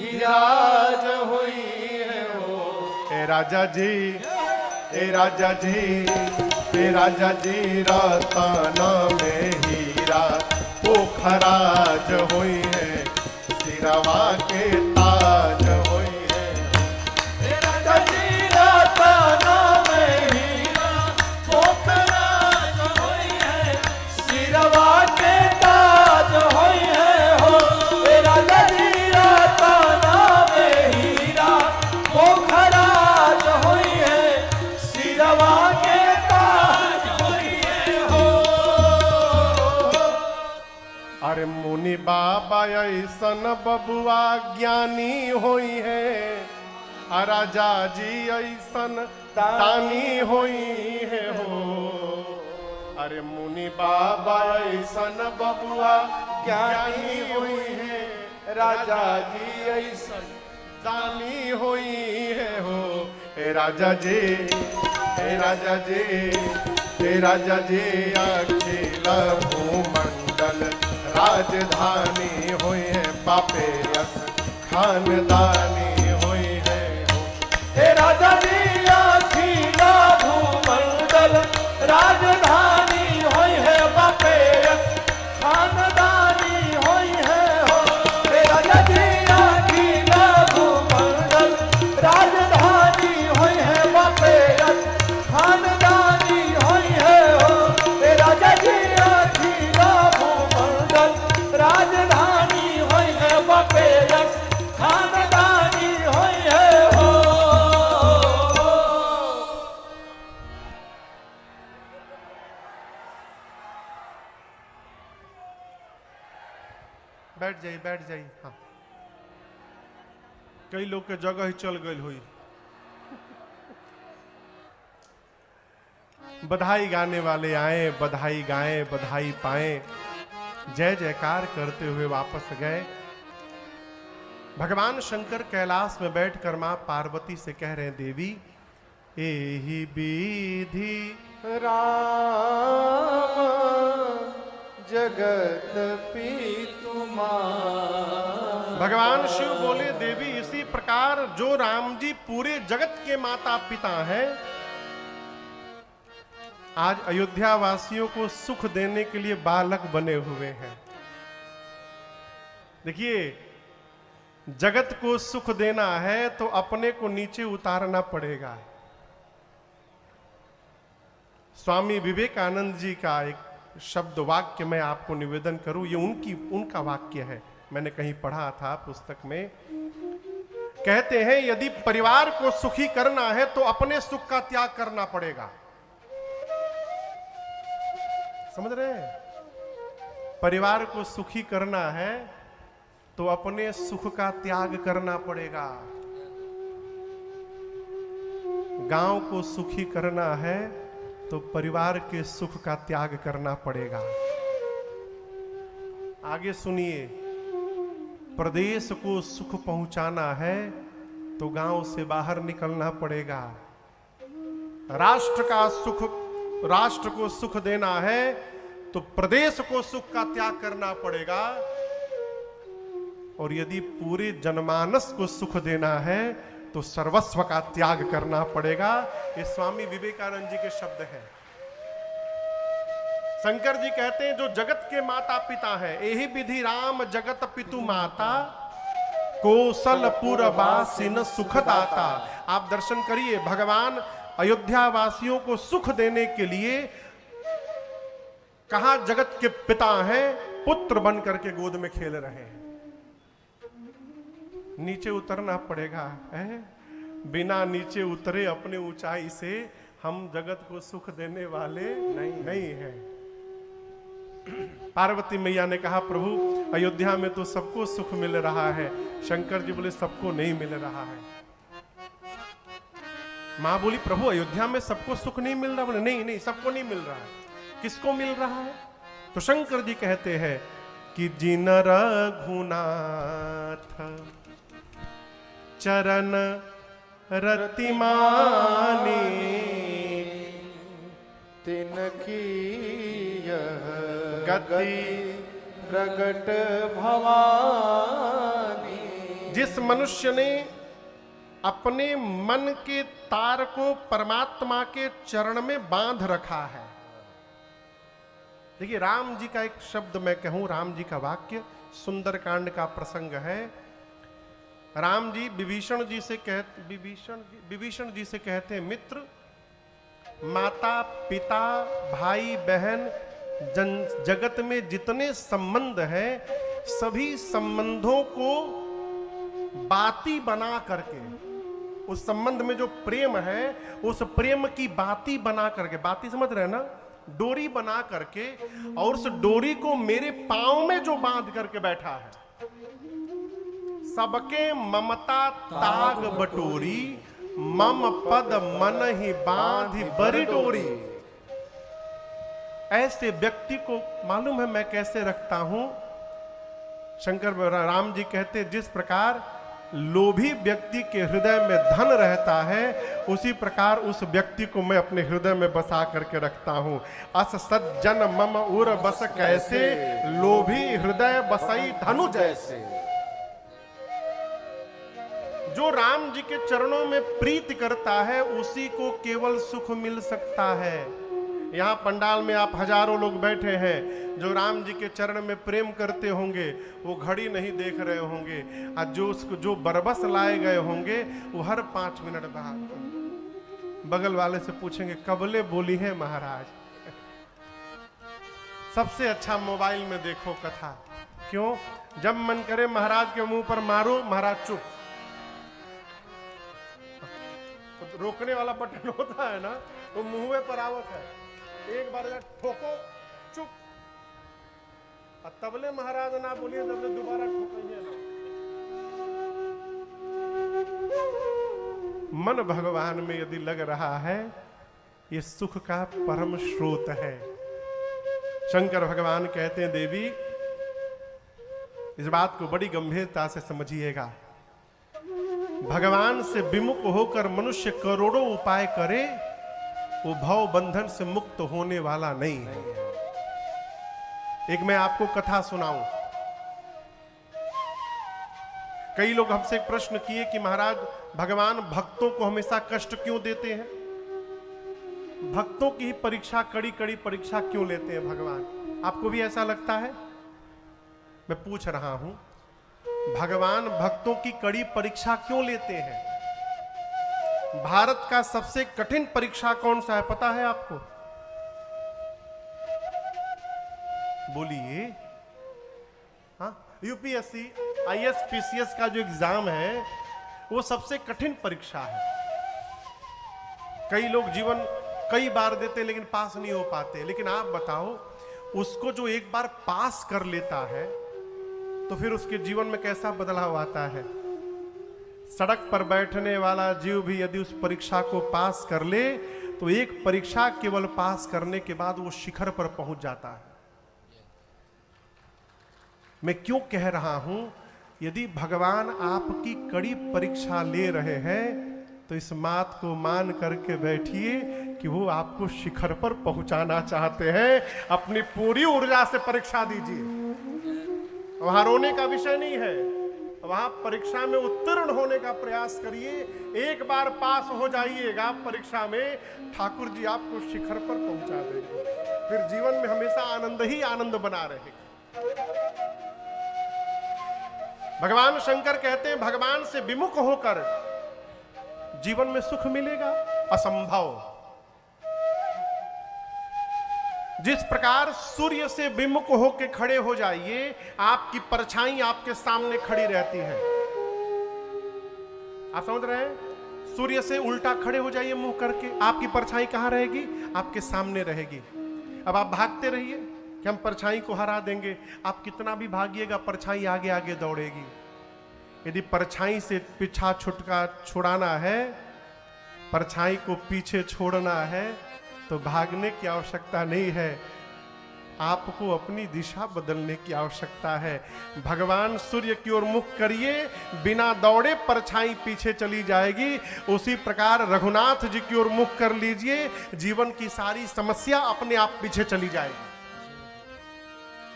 विराज हुई है हो। ए राजा जी, ए राजा जी, ए राजा जी, रतना में हीरा पोखराज हुई है, सिरवा के ताज हुई है। हे राजा जी रतना में हीरा पोखराज हुई है, सिरवा के ताज हुई है हो। हे राजा जी रतना में हीरा पोखराज हुई है, सिरवा के ताज हुई है हो। अरे मुनि बाबा ऐसन बबुआ ज्ञानी होई है, आ राजा जी ऐसन दानी होई है हो। अरे मुनि बाबा ऐसन बबुआ ज्ञानी होई है, राजा जी ऐसन दानी होई है हो। ए राजा जी, ए राजा जी, ए राजा जी, अखिल भूमंडल राजधानी हुई है, बापे यस खानदानी हुई है हो। हे राजा जी अखिल भूमंडल राजधानी हुई है, बापे खानदानी हुई है हो। हे राजा जी अखिल भूमंडल राजधानी हुई है, बापे खानदानी हुई है हो। हे राजा जी अखिल भूमंडल राजधानी हुई है, बापे खानदानी हुई है हो। बैठ जाइए, बैठ जाइए। हाँ, कई लोग के जगह ही चल गई हुई। बधाई गाने वाले आए, बधाई गाएं, बधाई पाएं, जय जयकार करते हुए वापस गए। भगवान शंकर कैलाश में बैठकर मां पार्वती से कह रहे हैं, देवी एहि विधि राम जगत पितु माता। भगवान शिव बोले, देवी इसी प्रकार जो राम जी पूरे जगत के माता पिता हैं, आज अयोध्या वासियों को सुख देने के लिए बालक बने हुए हैं। देखिए, जगत को सुख देना है तो अपने को नीचे उतारना पड़ेगा। स्वामी विवेकानंद जी का एक शब्द वाक्य मैं आपको निवेदन करूं, ये उनका वाक्य है, मैंने कहीं पढ़ा था पुस्तक में। कहते हैं, यदि परिवार को सुखी करना है तो अपने सुख का त्याग करना पड़ेगा। समझ रहे हैं? परिवार को सुखी करना है तो अपने सुख का त्याग करना पड़ेगा। गांव को सुखी करना है तो परिवार के सुख का त्याग करना पड़ेगा। आगे सुनिए, प्रदेश को सुख पहुंचाना है तो गांव से बाहर निकलना पड़ेगा। राष्ट्र को सुख देना है तो प्रदेश को सुख का त्याग करना पड़ेगा। और यदि पूरे जनमानस को सुख देना है तो सर्वस्व का त्याग करना पड़ेगा। ये स्वामी विवेकानंद जी के शब्द हैं। शंकर जी कहते हैं, जो जगत के माता पिता हैं, यही विधि राम जगत पितु माता, कौशलपुर वासिन सुखदाता। आप दर्शन करिए, भगवान अयोध्या वासियों को सुख देने के लिए कहां जगत के पिता हैं, पुत्र बन करके गोद में खेल रहे हैं। नीचे उतरना पड़ेगा है? बिना नीचे उतरे अपने ऊंचाई से हम जगत को सुख देने वाले नहीं हैं। पार्वती मैया ने कहा, प्रभु अयोध्या में तो सबको सुख मिल रहा है। शंकर जी बोले, सबको नहीं मिल रहा है। मां बोली, प्रभु अयोध्या में सबको सुख नहीं मिल रहा। बोले, नहीं सबको नहीं मिल रहा है। किसको मिल रहा है? तो शंकर जी कहते हैं कि जिन रघुनाथ चरण रतिमानी, तिनकी यह गति प्रगट भवानी। जिस जिस मनुष्य ने अपने मन के तार को परमात्मा के चरण में बांध रखा है। देखिए, राम जी का एक शब्द मैं कहूं, राम जी का वाक्य, सुंदरकांड का प्रसंग है। राम जी विभीषण जी से कहते हैं, मित्र, माता पिता भाई बहन जगत में जितने संबंध हैं, सभी संबंधों को बाती बना करके, उस संबंध में जो प्रेम है उस प्रेम की बाती बना करके, बाती समझ रहे हैं ना, डोरी बना करके, और उस डोरी को मेरे पांव में जो बांध करके बैठा है, सबके ममता ताग बटोरी, मम पद मन ही बांधी बड़ी डोरी। ऐसे व्यक्ति को मालूम है मैं कैसे रखता हूं? शंकर राम जी कहते, जिस प्रकार लोभी व्यक्ति के हृदय में धन रहता है, उसी प्रकार उस व्यक्ति को मैं अपने हृदय में बसा करके रखता हूं। अस सज्जन मम उर बस कैसे, लोभी हृदय बसई धनु जैसे। जो राम जी के चरणों में प्रीति करता है, उसी को केवल सुख मिल सकता है। यहाँ पंडाल में आप हजारों लोग बैठे हैं, जो राम जी के चरण में प्रेम करते होंगे, वो घड़ी नहीं देख रहे होंगे, और जो बरबस लाए गए होंगे, वो हर 5 मिनट बाद बगल वाले से पूछेंगे, कबले बोली है महाराज। सबसे अच्छा मोबाइल में देखो कथा। क्यों? जब मन करे महाराज के मुंह पर मारो, महाराज चुप। रोकने वाला बटन होता है ना, वो मुंह पर आवत है, एक बार ठोको, चुप। और तबले महाराज ना बोलिए, तबले दोबारा ठोकेंगे ना। मन भगवान में यदि लग रहा है, ये सुख का परम स्रोत है। शंकर भगवान कहते हैं, देवी इस बात को बड़ी गंभीरता से समझिएगा। भगवान से विमुख होकर मनुष्य करोड़ों उपाय करे, वो भव बंधन से मुक्त होने वाला नहीं है। एक मैं आपको कथा सुनाऊं। कई लोग हमसे एक प्रश्न किए कि महाराज, भगवान भक्तों को हमेशा कष्ट क्यों देते हैं? भक्तों की परीक्षा, कड़ी कड़ी परीक्षा क्यों लेते हैं भगवान? आपको भी ऐसा लगता है? मैं पूछ रहा हूं, भगवान भक्तों की कड़ी परीक्षा क्यों लेते हैं? भारत का सबसे कठिन परीक्षा कौन सा है, पता है आपको? बोलिए। हाँ, यूपीएससी, आईएएस, पीसीएस का जो एग्जाम है, वो सबसे कठिन परीक्षा है। कई लोग जीवन कई बार देते लेकिन पास नहीं हो पाते। लेकिन आप बताओ, उसको जो एक बार पास कर लेता है, तो फिर उसके जीवन में कैसा बदलाव आता है? सड़क पर बैठने वाला जीव भी यदि उस परीक्षा को पास कर ले, तो एक परीक्षा केवल पास करने के बाद वो शिखर पर पहुंच जाता है। मैं क्यों कह रहा हूं? यदि भगवान आपकी कड़ी परीक्षा ले रहे हैं, तो इस बात को मान करके बैठिए कि वो आपको शिखर पर पहुंचाना चाहते हैं। अपनी पूरी ऊर्जा से परीक्षा दीजिए। वहां रोने का विषय नहीं है, वहां परीक्षा में उत्तीर्ण होने का प्रयास करिए। एक बार पास हो जाइएगा परीक्षा में, ठाकुर जी आपको शिखर पर पहुंचा देंगे। फिर जीवन में हमेशा आनंद ही आनंद बना रहेगा। भगवान शंकर कहते हैं, भगवान से विमुख होकर जीवन में सुख मिलेगा? असंभव। जिस प्रकार सूर्य से विमुख होकर खड़े हो जाइए, आपकी परछाई आपके सामने खड़ी रहती है। आप समझ रहे हैं? सूर्य से उल्टा खड़े हो जाइए मुंह करके, आपकी परछाई कहां रहेगी? आपके सामने रहेगी। अब आप भागते रहिए कि हम परछाई को हरा देंगे। आप कितना भी भागिएगा, परछाई आगे आगे दौड़ेगी। यदि परछाई से पीछा छुड़ाना है, परछाई को पीछे छोड़ना है, तो भागने की आवश्यकता नहीं है, आपको अपनी दिशा बदलने की आवश्यकता है। भगवान सूर्य की ओर मुख करिए, बिना दौड़े परछाई पीछे चली जाएगी। उसी प्रकार रघुनाथ जी की ओर मुख कर लीजिए, जीवन की सारी समस्या अपने आप पीछे चली जाएगी।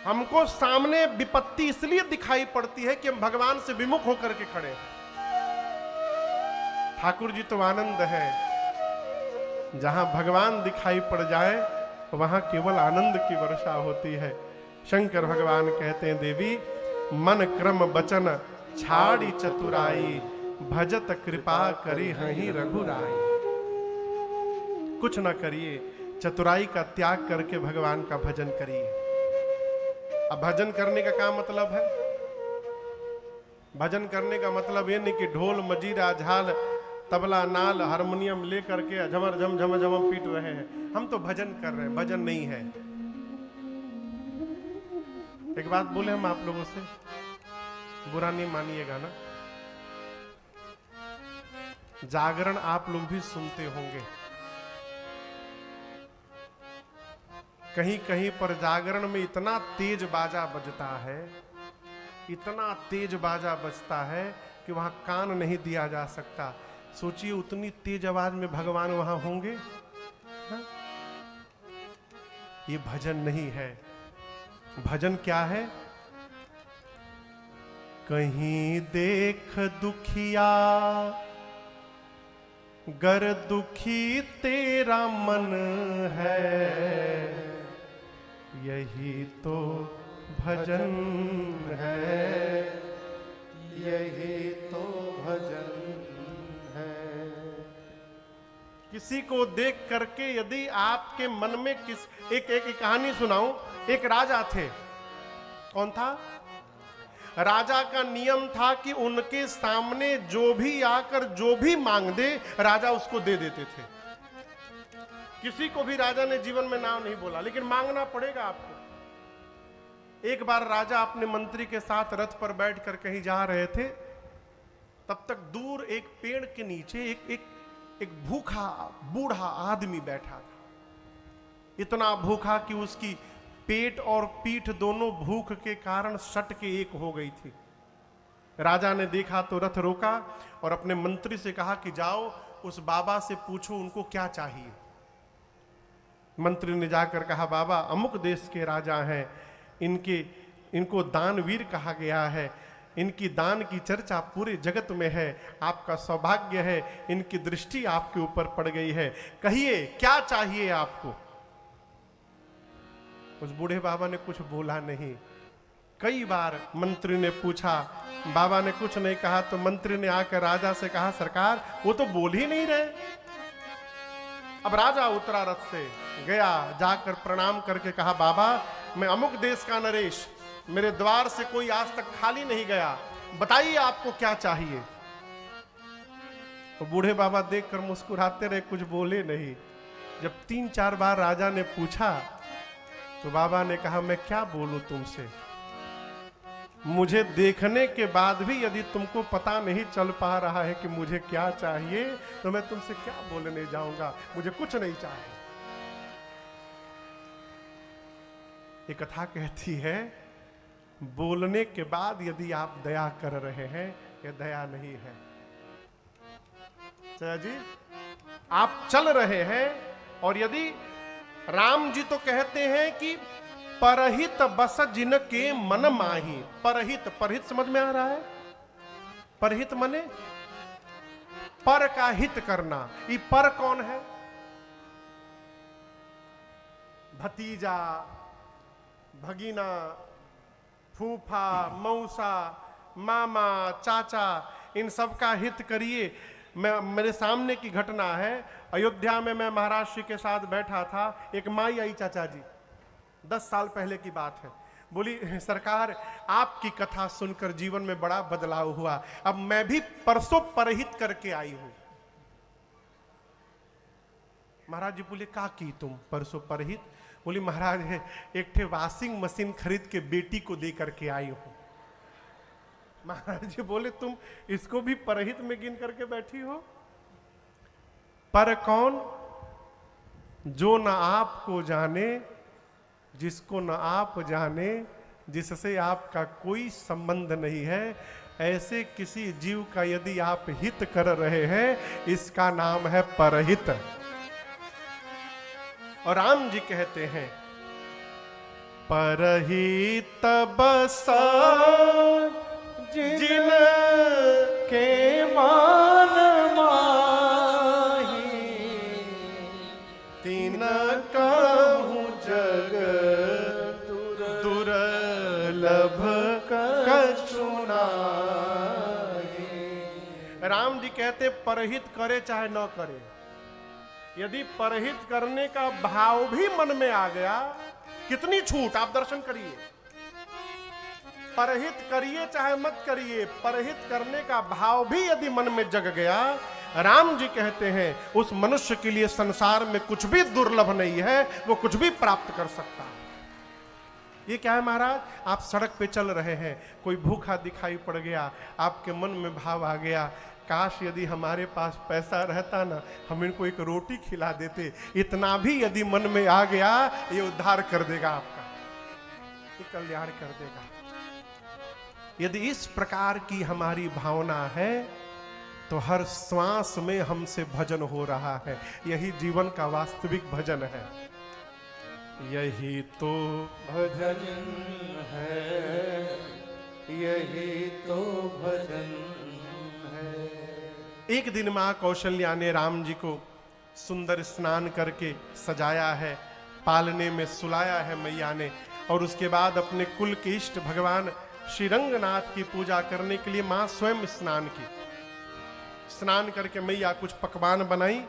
हमको सामने विपत्ति इसलिए दिखाई पड़ती है कि हम भगवान से विमुख होकर के खड़े हैं। ठाकुर जी तो आनंद है, जहां भगवान दिखाई पड़ जाए वहां केवल आनंद की वर्षा होती है। शंकर भगवान कहते हैं, देवी मन क्रम वचन छाड़ी चतुराई, भजत कृपा करी हहीं रघुराई। कुछ ना करिए, चतुराई का त्याग करके भगवान का भजन करिए। अब भजन करने का क्या मतलब है? भजन करने का मतलब ये नहीं कि ढोल मजीरा झाल तबला नाल हारमोनियम लेकर के झमर झम झम झम पीट रहे हैं। हम तो भजन कर रहे हैं, भजन नहीं है। एक बात बोले हम आप लोगों से, बुरा नहीं मानिएगा ना। जागरण आप लोग भी सुनते होंगे, कहीं कहीं पर जागरण में इतना तेज बाजा बजता है, इतना तेज बाजा बजता है कि वहां कान नहीं दिया जा सकता। सोचिए उतनी तेज आवाज में भगवान वहां होंगे? हा? ये भजन नहीं है। भजन क्या है? कहीं देख दुखिया गर दुखी तेरा मन है, यही तो भजन है, यही तो भजन है। किसी को देख करके यदि आपके मन में एक कहानी सुनाऊं। एक राजा थे। कौन था? राजा का नियम था कि उनके सामने जो भी आकर जो भी मांग दे, राजा उसको दे देते थे। किसी को भी राजा ने जीवन में नाम नहीं बोला, लेकिन मांगना पड़ेगा आपको। एक बार राजा अपने मंत्री के साथ रथ पर बैठकर कहीं जा रहे थे। तब तक दूर एक पेड़ के नीचे एक भूखा बूढ़ा आदमी बैठा था। इतना भूखा कि उसकी पेट और पीठ दोनों भूख के कारण सट के एक हो गई थी। राजा ने देखा तो रथ रोका और अपने मंत्री से कहा कि जाओ उस बाबा से पूछो उनको क्या चाहिए। मंत्री ने जाकर कहा, बाबा अमुक देश के राजा हैं, इनको दानवीर कहा गया है, इनकी दान की चर्चा पूरे जगत में है, आपका सौभाग्य है, इनकी दृष्टि आपके ऊपर पड़ गई है, कहिए क्या चाहिए आपको। उस बूढ़े बाबा ने कुछ बोला नहीं। कई बार मंत्री ने पूछा, बाबा ने कुछ नहीं कहा तो मंत्री ने आकर राजा से कहा, सरकार वो तो बोल ही नहीं रहे। अब राजा उतरा रथ से, गया, जाकर प्रणाम करके कहा, बाबा मैं अमुक देश का नरेश, मेरे द्वार से कोई आज तक खाली नहीं गया, बताइए आपको क्या चाहिए। तो बूढ़े बाबा देखकर मुस्कुराते रहे, कुछ बोले नहीं। जब 3-4 बार राजा ने पूछा तो बाबा ने कहा, मैं क्या बोलूं तुमसे, मुझे देखने के बाद भी यदि तुमको पता नहीं चल पा रहा है कि मुझे क्या चाहिए, तो मैं तुमसे क्या बोलने जाऊंगा, मुझे कुछ नहीं चाहिए। ये कथा कहती है, बोलने के बाद यदि आप दया कर रहे हैं, यह दया नहीं है। चला जी, आप चल रहे हैं और यदि राम जी तो कहते हैं कि परहित बस जिनके मन माही। परहित समझ में आ रहा है? परहित मने पर का हित करना। ये पर कौन है? भतीजा, भगीना, फूफा, मौसा, मामा, चाचा, इन सब का हित करिए। मेरे सामने की घटना है, अयोध्या में मैं महाराज श्री के साथ बैठा था, एक माई आई चाचा जी, 10 साल पहले की बात है। बोली, सरकार आपकी कथा सुनकर जीवन में बड़ा बदलाव हुआ, अब मैं भी परसों परहित करके आई हूं। महाराज जी बोले, का की तुम परसों परहित? बोली, महाराज एक ठे वॉशिंग मशीन खरीद के बेटी को दे करके आई हूं। महाराज जी बोले, तुम इसको भी परहित में गिन करके बैठी हो? पर कौन? जो न आपको जाने, जिसको न आप जाने, जिससे आपका कोई संबंध नहीं है, ऐसे किसी जीव का यदि आप हित कर रहे हैं, इसका नाम है परहित। और राम जी कहते हैं परहित बसा जिन के मान माही तीन कहूँ जग दुर्लभ कछु नाहि। राम जी कहते परहित करे चाहे न करे, यदि परहित करने का भाव भी मन में आ गया, कितनी छूट, आप दर्शन करिए। परहित करिए चाहे मत करिए, परहित करने का भाव भी यदि मन में जग गया, राम जी कहते हैं उस मनुष्य के लिए संसार में कुछ भी दुर्लभ नहीं है, वो कुछ भी प्राप्त कर सकता है। ये क्या है महाराज, आप सड़क पे चल रहे हैं, कोई भूखा दिखाई पड़ गया, आपके मन में भाव आ गया, काश यदि हमारे पास पैसा रहता ना, हम इनको एक रोटी खिला देते। इतना भी यदि मन में आ गया, ये उद्धार कर देगा आपका, ये कल्याण कर देगा। यदि इस प्रकार की हमारी भावना है तो हर श्वास में हमसे भजन हो रहा है। यही जीवन का वास्तविक भजन है, यही तो भजन है, यही तो भजन है। एक दिन मां कौशल्या ने राम जी को सुंदर स्नान करके सजाया है, पालने में सुलाया है मैया ने, और उसके बाद अपने कुल के इष्ट भगवान श्री रंगनाथ की पूजा करने के लिए मां स्वयं स्नान की। स्नान करके मैया कुछ पकवान बनाई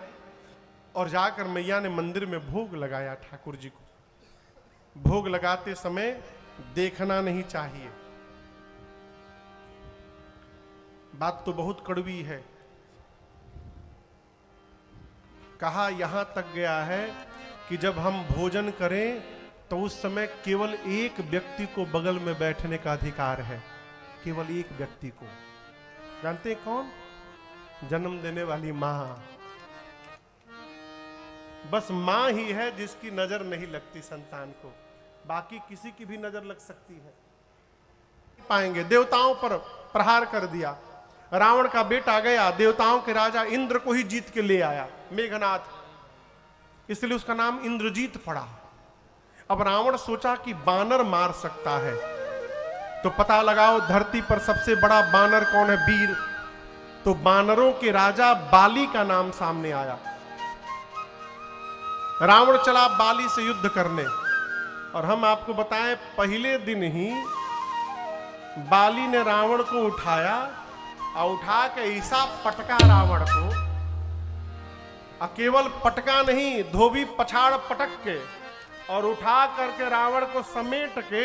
और जाकर मैया ने मंदिर में भोग लगाया ठाकुर जी को। भोग लगाते समय देखना नहीं चाहिए, बात तो बहुत कड़वी है। कहा यहां तक गया है कि जब हम भोजन करें तो उस समय केवल एक व्यक्ति को बगल में बैठने का अधिकार है, केवल एक व्यक्ति को। जानते हैं कौन? जन्म देने वाली मां। बस मां ही है जिसकी नजर नहीं लगती संतान को, बाकी किसी की भी नजर लग सकती है। पाएंगे देवताओं पर प्रहार कर दिया, रावण का बेटा गया, देवताओं के राजा इंद्र को ही जीत के ले आया, मेघनाथ, इसलिए उसका नाम इंद्रजीत पड़ा। अब रावण सोचा कि बानर मार सकता है, तो पता लगाओ धरती पर सबसे बड़ा बानर कौन है, वीर। तो बानरों के राजा बाली का नाम सामने आया। रावण चला बाली से युद्ध करने, और हम आपको बताएं पहले दिन ही बाली ने रावण को उठाया और उठा के ऐसा पटका रावण को, केवल पटका नहीं, धोबी पछाड़ पटक के और उठा करके रावण को समेट के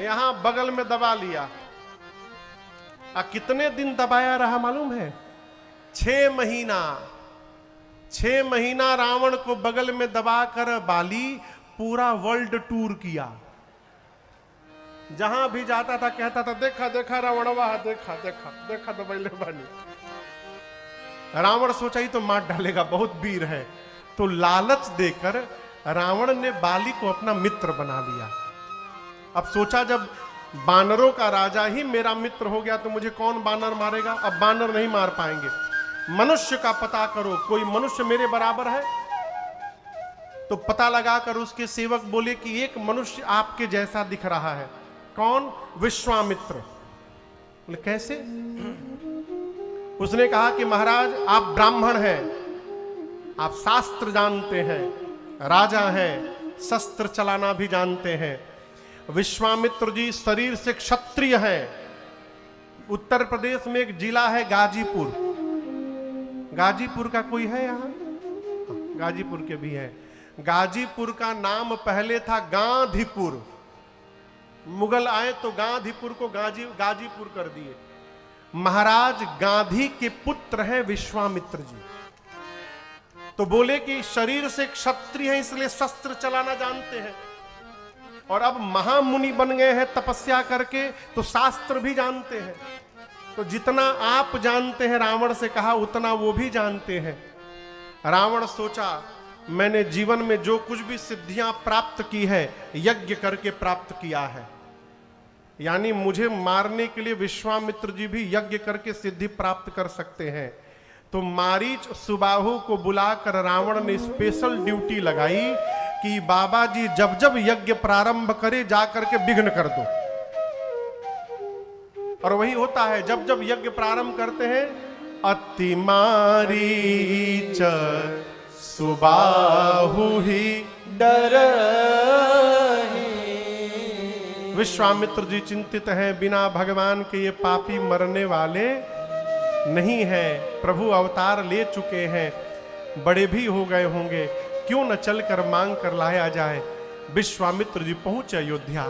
यहां बगल में दबा लिया। कितने दिन दबाया रहा मालूम है? 6 महीना। 6 महीना रावण को बगल में दबाकर बाली पूरा वर्ल्ड टूर किया। जहां भी जाता था कहता था देखा देखा रावणवा, देखा देखा देखा दबैले बानी। रावण सोचा ही तो मार डालेगा, बहुत वीर है, तो लालच देकर रावण ने बाली को अपना मित्र बना लिया। अब सोचा जब बानरों का राजा ही मेरा मित्र हो गया तो मुझे कौन बानर मारेगा, अब बानर नहीं मार पाएंगे। मनुष्य का पता करो, कोई मनुष्य मेरे बराबर है? तो पता लगाकर उसके सेवक बोले कि एक मनुष्य आपके जैसा दिख रहा है। कौन? विश्वामित्र। बोले कैसे? उसने कहा कि महाराज आप ब्राह्मण हैं, आप शास्त्र जानते हैं, राजा हैं, शस्त्र चलाना भी जानते हैं। विश्वामित्र जी शरीर से क्षत्रिय हैं। उत्तर प्रदेश में एक जिला है गाजीपुर। गाजीपुर का कोई है यहाँ? गाजीपुर के भी हैं। गाजीपुर का नाम पहले था गांधीपुर। मुगल आए तो गांधीपुर को गाजीपुर कर दिए। महाराज गांधी के पुत्र हैं विश्वामित्र जी। तो बोले कि शरीर से क्षत्रिय है इसलिए शस्त्र चलाना जानते हैं, और अब महामुनि बन गए हैं तपस्या करके, तो शास्त्र भी जानते हैं। तो जितना आप जानते हैं रावण से कहा उतना वो भी जानते हैं। रावण सोचा मैंने जीवन में जो कुछ भी सिद्धियां प्राप्त की है यज्ञ करके प्राप्त किया है, यानी मुझे मारने के लिए विश्वामित्र जी भी यज्ञ करके सिद्धि प्राप्त कर सकते हैं। तो मारीच सुबाहु को बुलाकर रावण ने स्पेशल ड्यूटी लगाई कि बाबा जी जब जब यज्ञ प्रारंभ करे जा करके विघ्न कर दो। और वही होता है, जब जब यज्ञ प्रारंभ करते हैं, अति मारीच सुबाहु ही डरहि। विश्वामित्र जी चिंतित हैं, बिना भगवान के ये पापी मरने वाले नहीं हैं। प्रभु अवतार ले चुके हैं, बड़े भी हो गए होंगे, क्यों न चलकर मांग कर लाया जाए। विश्वामित्र जी पहुंचे अयोध्या,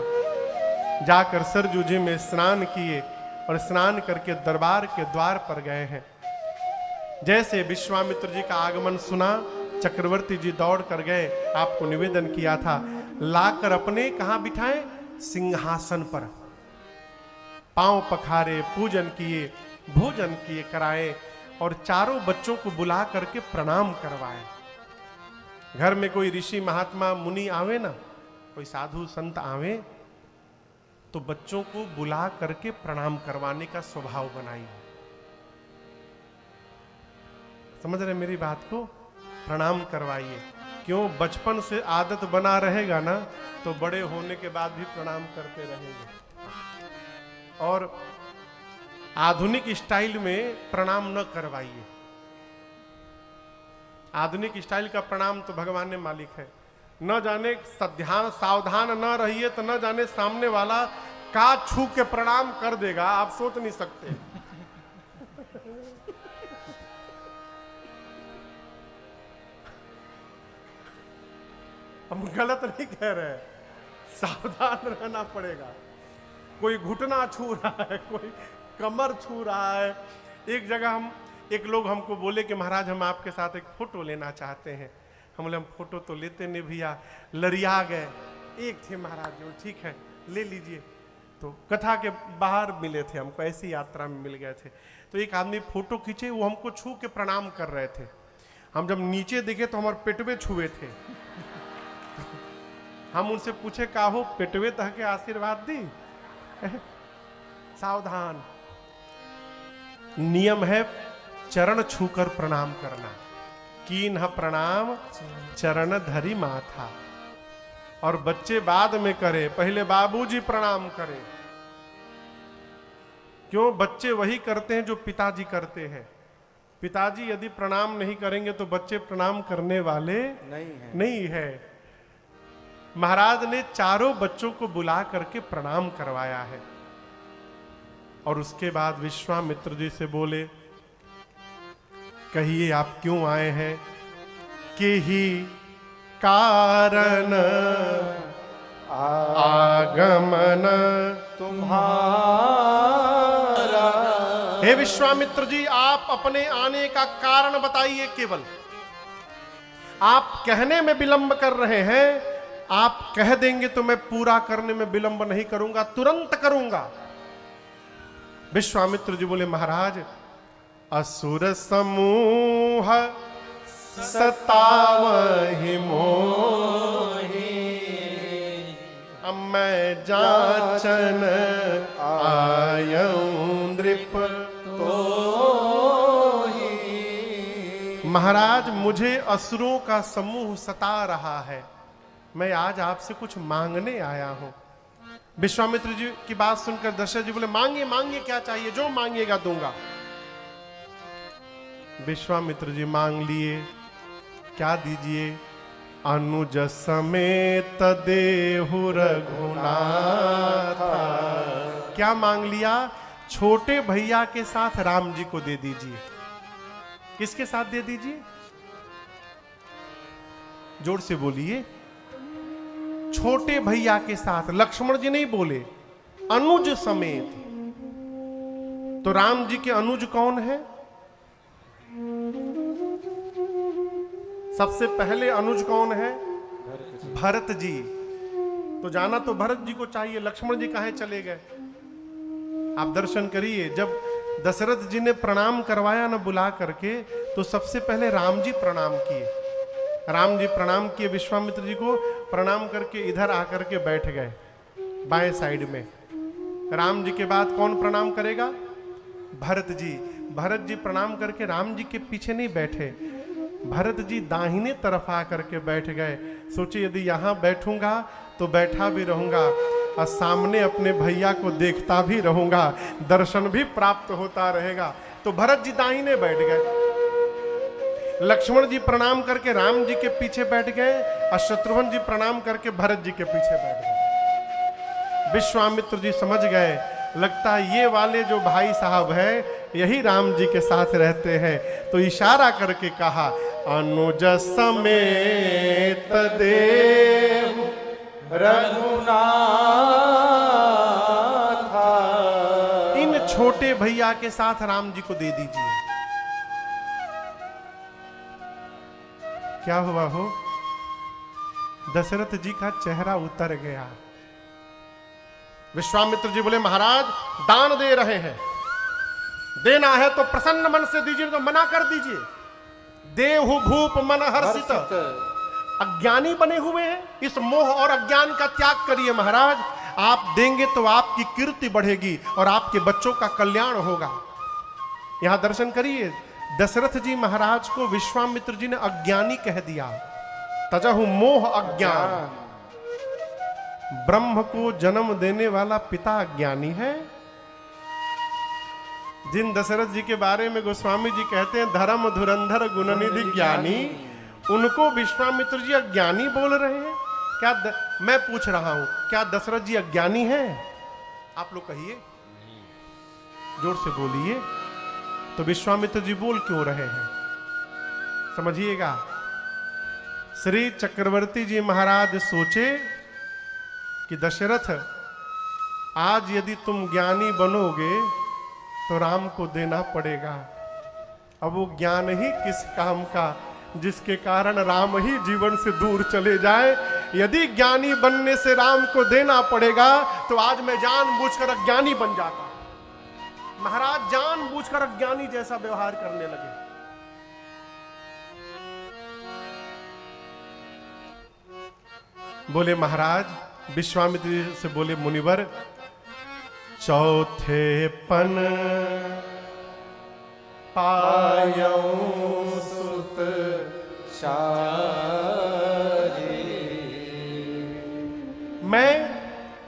जाकर सरजू जी में स्नान किए और स्नान करके दरबार के द्वार पर गए हैं। जैसे विश्वामित्र जी का आगमन सुना, चक्रवर्ती जी दौड़ कर गए, आपको निवेदन किया था, लाकर अपने कहां बिठाए, सिंहासन पर पांव पखारे, पूजन किए, भोजन किए कराए और चारों बच्चों को बुला करके प्रणाम करवाए। घर में कोई ऋषि महात्मा मुनि आवे ना, कोई साधु संत आवे, तो बच्चों को बुला करके प्रणाम करवाने का स्वभाव बनाइए। समझ रहे मेरी बात को? प्रणाम करवाइए। क्यों? बचपन से आदत बना रहेगा ना, तो बड़े होने के बाद भी प्रणाम करते रहेंगे। और आधुनिक स्टाइल में प्रणाम न करवाइए। आधुनिक स्टाइल का प्रणाम तो भगवान ने मालिक है। न जाने ध्यान सावधान न रहिए तो न जाने सामने वाला का छू के प्रणाम कर देगा, आप सोच नहीं सकते। हम गलत नहीं कह रहे, सावधान रहना पड़ेगा। कोई घुटना छू रहा है, कोई कमर छू रहा है। एक जगह एक लोग हमको बोले कि महाराज हम आपके साथ एक फोटो लेना चाहते हैं। हम बोले हम फोटो तो लेते नहीं भैया, लरिया गए। एक थे महाराज जो, ठीक है ले लीजिए। तो कथा के बाहर मिले थे, हमको ऐसी यात्रा में मिल गए थे। तो एक आदमी फोटो खींचे, वो हमको छू के प्रणाम कर रहे थे। हम जब नीचे देखे तो हमारे पेटवे छुए थे। हम उनसे पूछे का हो, पेटवे तह के आशीर्वाद दी। सावधान, नियम है चरण छूकर प्रणाम करना। कीन्ह प्रणाम चरण धरी माथा। और बच्चे बाद में करे, पहले बाबूजी प्रणाम करें। क्यों? बच्चे वही करते हैं जो पिताजी करते हैं। पिताजी यदि प्रणाम नहीं करेंगे तो बच्चे प्रणाम करने वाले नहीं है। महाराज ने चारों बच्चों को बुला करके प्रणाम करवाया है। और उसके बाद विश्वामित्र जी से बोले, कहिए आप क्यों आए हैं? कि ही कारण आगमन तुम्हारा। हे विश्वामित्र जी, आप अपने आने का कारण बताइए। केवल आप कहने में विलंब कर रहे हैं, आप कह देंगे तो मैं पूरा करने में विलंब नहीं करूंगा, तुरंत करूंगा। विश्वामित्र जी बोले, महाराज असुर समूह सतावहि मोहि, अब मैं जाचन आयऊं नृप तोहि। महाराज मुझे असुरों का समूह सता रहा है, मैं आज आपसे कुछ मांगने आया हूं। विश्वामित्र जी की बात सुनकर दशरथ जी बोले, मांगिए मांगिए, क्या चाहिए, जो मांगिएगा दूंगा। विश्वामित्र जी मांग लिए, क्या दीजिए? अनुज समेत देहु रघुनाथ। क्या मांग लिया? छोटे भैया के साथ राम जी को दे दीजिए। किसके साथ दे दीजिए? जोर से बोलिए। छोटे भैया के साथ। लक्ष्मण जी नहीं बोले, अनुज समेत। तो राम जी के अनुज कौन है? सबसे पहले अनुज कौन है? भरत जी। तो जाना तो भरत जी को चाहिए, लक्ष्मण जी कहां चले गए? आप दर्शन करिए, जब दशरथ जी ने प्रणाम करवाया ना बुला करके, तो सबसे पहले राम जी प्रणाम किए। राम जी प्रणाम किए विश्वामित्र जी को, प्रणाम करके इधर आकर के बैठ गए बाएं साइड में। राम जी के बाद कौन प्रणाम करेगा? भरत जी। भरत जी प्रणाम करके राम जी के पीछे नहीं बैठे, भरत जी दाहिने तरफ आकर के बैठ गए। सोचिए यदि यहाँ बैठूंगा तो बैठा भी रहूंगा और सामने अपने भैया को देखता भी रहूंगा, दर्शन भी प्राप्त होता रहेगा। तो भरत जी दाहिने बैठ गए, लक्ष्मण जी प्रणाम करके राम जी के पीछे बैठ गए और शत्रुघ्न जी प्रणाम करके भरत जी के पीछे बैठ गए। विश्वामित्र जी समझ गए, लगता है ये वाले जो भाई साहब हैं यही राम जी के साथ रहते हैं। तो इशारा करके कहा, अनुज समेत देव रघुनाथ। इन छोटे भैया के साथ राम जी को दे दीजिए। क्या हुआ हो, दशरथ जी का चेहरा उतर गया। विश्वामित्र जी बोले, महाराज दान दे रहे हैं, देना है तो प्रसन्न मन से दीजिए, तो मना कर दीजिए। देहु भूप मन हर्षित। अज्ञानी बने हुए हैं, इस मोह और अज्ञान का त्याग करिए महाराज। आप देंगे तो आपकी कीर्ति बढ़ेगी और आपके बच्चों का कल्याण होगा। यहां दर्शन करिए, दशरथ जी महाराज को विश्वामित्र जी ने अज्ञानी कह दिया। तजहु मोह अज्ञान। ब्रह्म को जन्म देने वाला पिता अज्ञानी है। जिन दशरथ जी के बारे में गोस्वामी जी कहते हैं धर्म धुरंधर गुणनिधि ज्ञानी, उनको विश्वामित्र जी अज्ञानी बोल रहे हैं। क्या मैं पूछ रहा हूं, क्या दशरथ जी अज्ञानी हैं? आप लोग कहिए, जोर से बोलिए। तो विश्वामित्र जी बोल क्यों रहे हैं, समझिएगा। श्री चक्रवर्ती जी महाराज सोचे कि दशरथ, आज यदि तुम ज्ञानी बनोगे तो राम को देना पड़ेगा। अब वो ज्ञान ही किस काम का जिसके कारण राम ही जीवन से दूर चले जाए। यदि ज्ञानी बनने से राम को देना पड़ेगा तो आज मैं जानबूझकर अज्ञानी बन जाता। महाराज जानबूझकर अज्ञानी जैसा व्यवहार करने लगे। बोले महाराज, विश्वामित्र जी से बोले, मुनिवर चौथे पन पायौ सुत चारी। मैं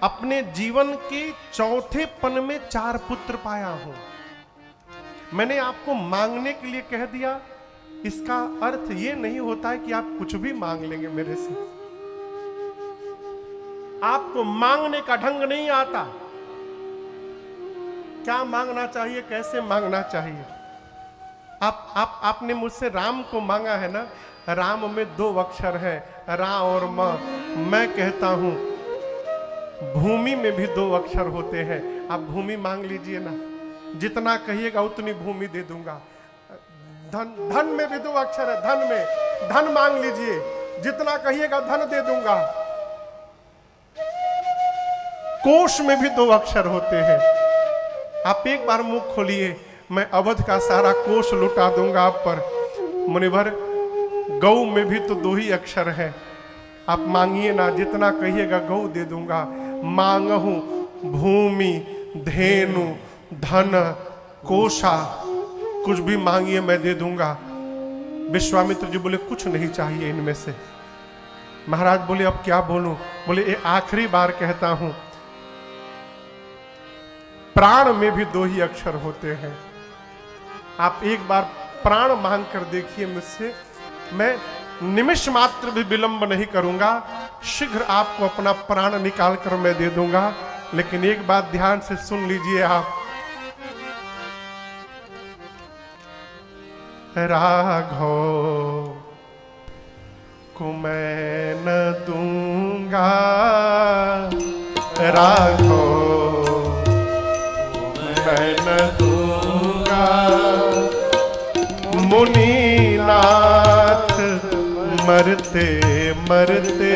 अपने जीवन के चौथे पन में 4 पुत्र पाया हूं। मैंने आपको मांगने के लिए कह दिया, इसका अर्थ यह नहीं होता है कि आप कुछ भी मांग लेंगे मेरे से। आपको मांगने का ढंग नहीं आता। क्या मांगना चाहिए, कैसे मांगना चाहिए। आपने मुझसे राम को मांगा है ना, राम में 2 अक्षर है, रा और म। मैं कहता हूं भूमि में भी 2 अक्षर होते हैं। आप भूमि मांग लीजिए ना, जितना कहिएगा उतनी भूमि दे दूंगा। धन में भी 2 अक्षर है, धन में धन मांग लीजिए, जितना कहिएगा धन दे दूंगा। कोश में भी 2 अक्षर होते हैं। आप एक बार मुंह खोलिए, मैं अवध का सारा कोश लुटा दूंगा आप पर। मुनिवर, गौ में भी तो 2 ही अक्षर है। आप मांगिए ना, जितना कहिएगा गौ दे दूंगा। मांगहूं भूमि धेनु धन कोशा, कुछ भी मांगिए मैं दे दूंगा। विश्वामित्र जी बोले, कुछ नहीं चाहिए इनमें से। महाराज बोले, अब क्या बोलूं? बोले, ये आखिरी बार कहता हूं, प्राण में भी 2 ही अक्षर होते हैं। आप एक बार प्राण मांग कर देखिए मुझसे, मैं निमिष मात्र भी विलंब नहीं करूंगा। शीघ्र आपको अपना प्राण निकाल कर मैं दे दूंगा। लेकिन एक बात ध्यान से सुन लीजिए आप, राघव को मैं न दूंगा, राघव मैं न दूंगा। मुनीनाथ मरते मरते,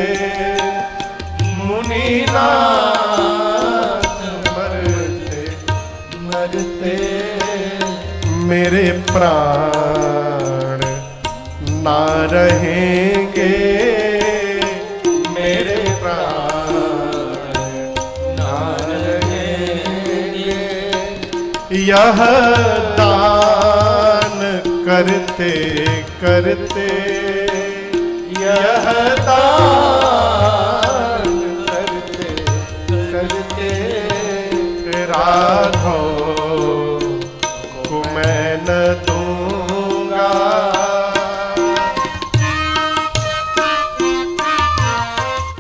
मुनीनाथ मरते मरते, मेरे प्राण ना रहेंगे, मेरे प्राण ना रहेंगे। यह दान करते करते, यह दान करते करते राघो को मैं न दूं